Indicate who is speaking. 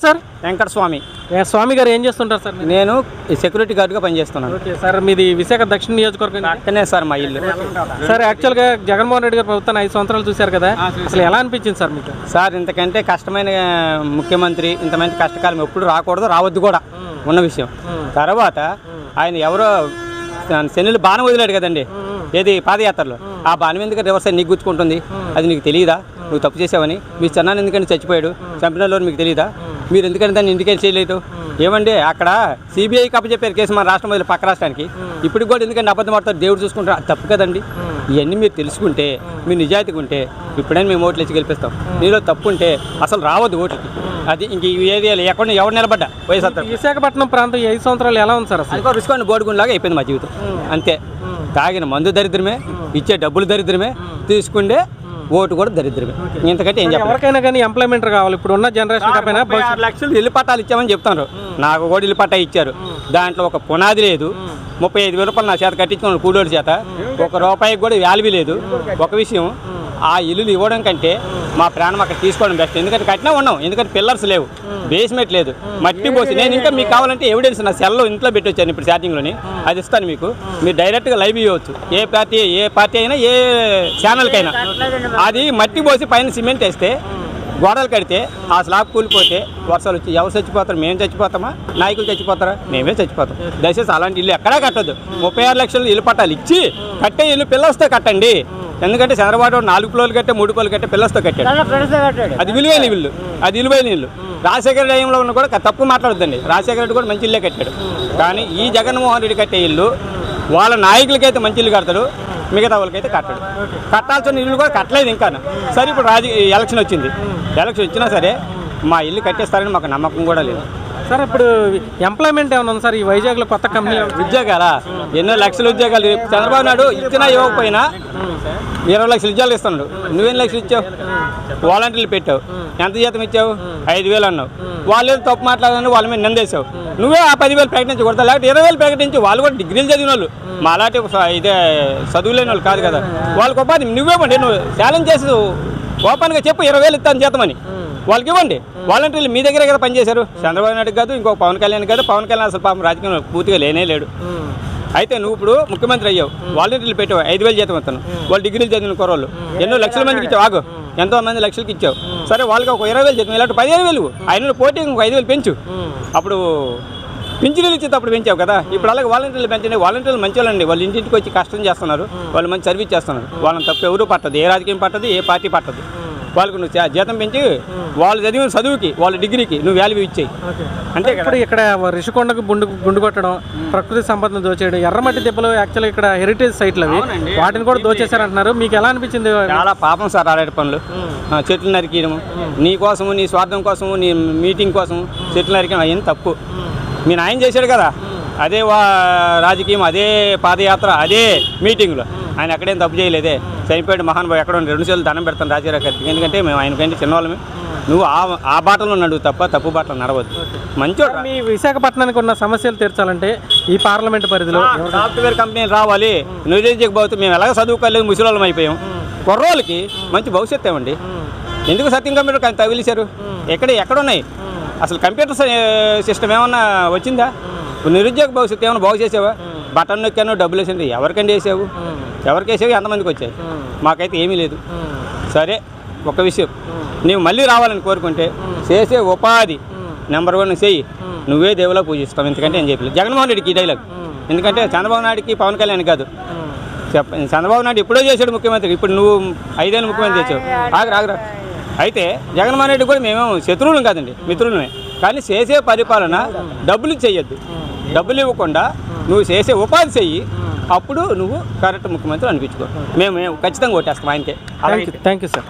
Speaker 1: Sir
Speaker 2: Venkata Swamy
Speaker 1: స్వామి గారు ఏం చేస్తుంటారు సార్?
Speaker 2: నేను సెక్యూరిటీ గార్డ్గా పనిచేస్తున్నాను.
Speaker 1: ఓకే సార్, మీది విశాఖ దక్షిణ నియోజకవర్గం
Speaker 2: అక్కడనే సార్ మా ఇల్లు.
Speaker 1: సార్ యాక్చువల్గా జగన్మోహన్ రెడ్డి గారు ప్రభుత్వాన్ని 5 సంవత్సరాలు చూశారు కదా, అసలు ఎలా అనిపించింది సార్ మీకు?
Speaker 2: సార్ ఇంతకంటే కష్టమైన ముఖ్యమంత్రి ఇంత మంచి కష్టకాలం ఎప్పుడు రాకూడదు, రావద్దు కూడా ఉన్న విషయం. తర్వాత ఆయన ఎవరో శనులు బాణం వదిలాడు కదండి, ఏది పాదయాత్రలో. ఆ బాణం ఎందుకు రివర్స్ నీకు గుచ్చుకుంటుంది? అది నీకు తెలియదా? నువ్వు తప్పు చేసావని. మీ చిన్నాన్ని ఎందుకంటే చచ్చిపోయాడు, చంపినలో మీకు తెలియదా? మీరు ఎందుకంటే దాన్ని ఇంటికి చేయలేదు ఏమండి? అక్కడ సిబిఐకి అప్పచెప్పారు కేసు మన రాష్ట్రం వదిలి పక్క రాష్ట్రానికి. ఇప్పటికి కూడా ఎందుకంటే అబద్ధం ఆడతారు, దేవుడు చూసుకుంటారు. అది తప్పు కదండి. ఇవన్నీ మీరు తెలుసుకుంటే, మీరు నిజాయితీగా ఉంటే ఇప్పుడైనా మేము ఓట్లు ఇచ్చి గెలిపిస్తాం. మీలో తప్పు ఉంటే అసలు రావద్దు ఓట్లకి. అది ఇంక ఈ ఏరియాలో ఎక్కడ ఎవరు నిలబడ్డా వైఎస్ఆర్.
Speaker 1: విశాఖపట్నం ప్రాంతం 5 సంవత్సరాలు ఎలా ఉంది సార్?
Speaker 2: అనుకో రుసుకోండి బోడుగుండలాగా అయిపోయింది మా జీవితం. అంతే. తాగిన మందు దరిద్రమే, ఇచ్చే డబ్బులు దరిద్రమే, తీసుకుంటే ఓటు కూడా దరిద్రమే. ఇంతకంటే ఏం చెప్పాలి?
Speaker 1: ఎవరికైనా కానీ ఎంప్లాయ్మెంట్ కావాలి. ఇప్పుడు ఉన్న జనరేషన్
Speaker 2: 6 లక్షలు ఇల్లు పట్టాలు ఇచ్చామని చెప్తారు. నాకు కూడా ఇల్లు పట్టా ఇచ్చారు. దాంట్లో ఒక పునాది లేదు. 35,000 రూపాయలు నా చేత కట్టించుకున్నాను కూలోడి చేత. ₹1 కూడా వాల్యూ లేదు. ఒక విషయం, ఆ ఇల్లులు ఇవ్వడం కంటే మా ప్రాణం అక్కడ తీసుకోవడం బెస్ట్. ఎందుకంటే కట్టినా ఉన్నాం, ఎందుకంటే పిల్లర్స్ లేవు, బేస్మెంట్ లేదు, మట్టి పోసి. నేను ఇంకా మీకు కావాలంటే ఎవిడెన్స్ నా సెల్లో ఇంట్లో పెట్టి వచ్చాను ఇప్పుడు స్టార్టింగ్లోని, అది ఇస్తాను మీకు. మీరు డైరెక్ట్గా లైవ్ ఇవ్వచ్చు. ఏ పార్టీ అయినా ఏ ఛానల్కైనా. అది మట్టి పోసి పైన సిమెంట్ వేస్తే, గోడలు కడితే ఆ స్లాబ్ కూలిపోతే వర్షాలు వచ్చి ఎవరు చచ్చిపోతారు? మేము చచ్చిపోతామా? నాయకులు చచ్చిపోతారా? మేమే చచ్చిపోతాం. దయచేసి అలాంటి ఇల్లు ఎక్కడా కట్టద్దు. 36 లక్షలు ఇల్లు పట్టాలు ఇచ్చి కట్టే ఇల్లు పిల్లలతో కట్టండి. ఎందుకంటే చంద్రబాబు 4 ఫ్లోర్లు కట్టే 3 ఫ్లోర్లు కట్టే పిల్లలతో కట్టాడు. అది విలువైన ఇల్లు, అది విలువైన ఇల్లు. రాజశేఖర టైంలో ఉన్న కూడా తప్పు మాట్లాడొద్దండి. రాజశేఖర రెడ్డి కూడా మంచి ఇల్లే కట్టాడు. కానీ ఈ జగన్మోహన్ రెడ్డి కట్టే ఇల్లు వాళ్ళ నాయకులకైతే మంచి ఇల్లు కడతాడు, మిగతా వాళ్ళకైతే కట్టాడు. కట్టాల్సిన ఇల్లు కూడా కట్టలేదు ఇంకా. సరే ఇప్పుడు ఎలక్షన్ వచ్చింది. ఎలక్షన్ వచ్చినా సరే మా ఇల్లు కట్టేస్తారని మాకు నమ్మకం కూడా లేదు
Speaker 1: సార్. ఇప్పుడు ఎంప్లాయ్మెంట్ ఏమైనా ఉంది సార్ ఈ వైజాగ్లో? కొత్త కంపెనీ
Speaker 2: ఉద్యోగాలా? ఎన్నో లక్షల ఉద్యోగాలు చంద్రబాబు నాయుడు ఇచ్చినా ఇవ్వకపోయినా 20 లక్షల ఉద్యోగాలు ఇస్తున్నాడు. నువ్వేం లక్షలు ఇచ్చావు? వాలంటీర్లు పెట్టావు. ఎంత జీతం ఇచ్చావు? 5,000 అన్నావు. వాళ్ళు ఏదో తప్పు మాట్లాడాలని వాళ్ళ మీద నిందేశావు. నువ్వే ఆ 10,000 ప్రకటించకూడదు, లేకపోతే 20,000 ప్రకటించి. వాళ్ళు కూడా డిగ్రీలు చదివిన వాళ్ళు, మా అలాంటి ఇదే చదువులేని వాళ్ళు కాదు కదా. వాళ్ళకి ఉపాధి నువ్వేమండి, నువ్వు ఛాలెంజ్ చేసి ఓపెన్గా చెప్పు 20,000 ఇస్తాను జీతమని. వాళ్ళకి ఇవ్వండి. వాలంటీర్లు మీ దగ్గర కదా పనిచేశారు. చంద్రబాబు నాయుడు కాదు, ఇంకొక పవన్ కళ్యాణ్ కాదు. పవన్ కళ్యాణ్ అసలు పాపం రాజకీయంలో పూర్తిగా లేనే లేడు. అయితే నువ్వు ఇప్పుడు ముఖ్యమంత్రి అయ్యావు, వాలంటీర్లు పెట్టావు, 5,000 జీతం ఇస్తాను. వాళ్ళు డిగ్రీలు చదివిన కుర్రోళ్ళు ఎన్నో లక్షల మందికి ఇచ్చావు. ఆగు, ఎంతో మంది లక్షలకి ఇచ్చావు. సరే వాళ్ళకి ఒక 20,000 జీతం, ఇలాంటి 15,000 ఆయన పోటీ ఇంకో 5,000 పెంచు. అప్పుడు పింఛనీలు ఇచ్చేది అప్పుడు పెంచావు కదా. ఇప్పుడు అలాగే వాలంటీర్లు పెంచండి. వాలంటీర్లు మంచి వాళ్ళండి, వాళ్ళు ఇంటింటికి వచ్చి కష్టం చేస్తున్నారు, వాళ్ళు మంచి సర్వీస్ చేస్తున్నారు. వాళ్ళని తప్పు ఎవరు పట్టదు, ఏ రాజకీయం పట్టదు, ఏ పార్టీ పట్టదు. వాళ్ళకు నువ్వు జీతం పెంచి వాళ్ళు చదివిన చదువుకి, వాళ్ళ డిగ్రీకి నువ్వు వాల్యూ ఇచ్చేయి. అంటే
Speaker 1: ఇప్పుడు ఇక్కడ రిషికొండకు గుండు కొట్టడం, ప్రకృతి సంపదను దోచేయడం, ఎర్రమట్టి దెబ్బలు యాక్చువల్గా ఇక్కడ హెరిటేజ్ సైట్లు అవి, వాటిని కూడా దోచేశారంటున్నారు. మీకు ఎలా అనిపించింది?
Speaker 2: చాలా పాపం సార్ అలాంటి పనులు. చెట్లు నరికేయడం నీ కోసము, నీ స్వార్థం కోసము, నీ మీటింగ్ కోసం చెట్లు నరికడం అయ్యింది తప్పు. మీ నాయన చేశాడు కదా, అదే రాజకీయం, అదే పాదయాత్ర, అదే మీటింగ్లో. ఆయన ఎక్కడేం తప్పు చేయలేదే. చనిపోయాడు మహానుభావు. ఎక్కడ 2 సార్లు దండం పెడతాను రాజశేఖర గారికి. ఎందుకంటే మేము ఆయనకంటే చిన్నవాళ్ళమే. నువ్వు ఆ బాటలో నడువు తప్ప తప్పు బాటలో నడవద్దు. మంచోడు.
Speaker 1: మీ విశాఖపట్నానికి ఉన్న సమస్యలు తీర్చాలంటే ఈ పార్లమెంట్ పరిధిలో
Speaker 2: సాఫ్ట్వేర్ కంపెనీలు రావాలి. నిరుద్యోగ భవిష్యత్తు మేము ఎలాగ చదువుకోలేదు, ముసలివాళ్ళం అయిపోయాం. కుర్రోళ్ళకి మంచి భవిష్యత్తు ఇవ్వండి. ఎందుకు సత్యం కంప్యూటర్ కానీ తగిలిశారు? ఎక్కడున్నాయి అసలు? కంప్యూటర్ సిస్టమ్ ఏమన్నా వచ్చిందా? నిరుద్యోగ భవిష్యత్తు ఏమైనా బాగు చేసావా? బటన్ నొక్కాను, డబ్బులు వేసింది. ఎవరికండి వేసావు? ఎవరికి వేసావు? ఎంతమందికి వచ్చాయి? మాకైతే ఏమీ లేదు. సరే ఒక విషయం, నీవు మళ్ళీ రావాలని కోరుకుంటే చేసే ఉపాధి నెంబర్ 1 చెయ్యి. నువ్వే దేవులా పూజిస్తావు. ఎందుకంటే ఏం చెప్పలేదు జగన్మోహన్ రెడ్డికి ఈ డైలాగ్. ఎందుకంటే చంద్రబాబు నాయుడికి పవన్ కళ్యాణ్ కాదు. చంద్రబాబు నాయుడు ఎప్పుడో చేశాడు ముఖ్యమంత్రి, ఇప్పుడు నువ్వు 5 ఏళ్ళు ముఖ్యమంత్రి చేసావు. ఆగరా. అయితే జగన్మోహన్ రెడ్డి కూడా మేమేమో శత్రువులం కాదండి, మిత్రులమే. కానీ చేసే పరిపాలన డబ్బులు చెయ్యొద్దు. డబ్బులు ఇవ్వకుండా నువ్వు చేసే ఉపాధి చెయ్యి. అప్పుడు నువ్వు కరెక్ట్ ముఖ్యమంత్రి అనిపించుకో. మేము ఖచ్చితంగా ఓటేస్తాం ఆయనకే.
Speaker 1: Thank you sir.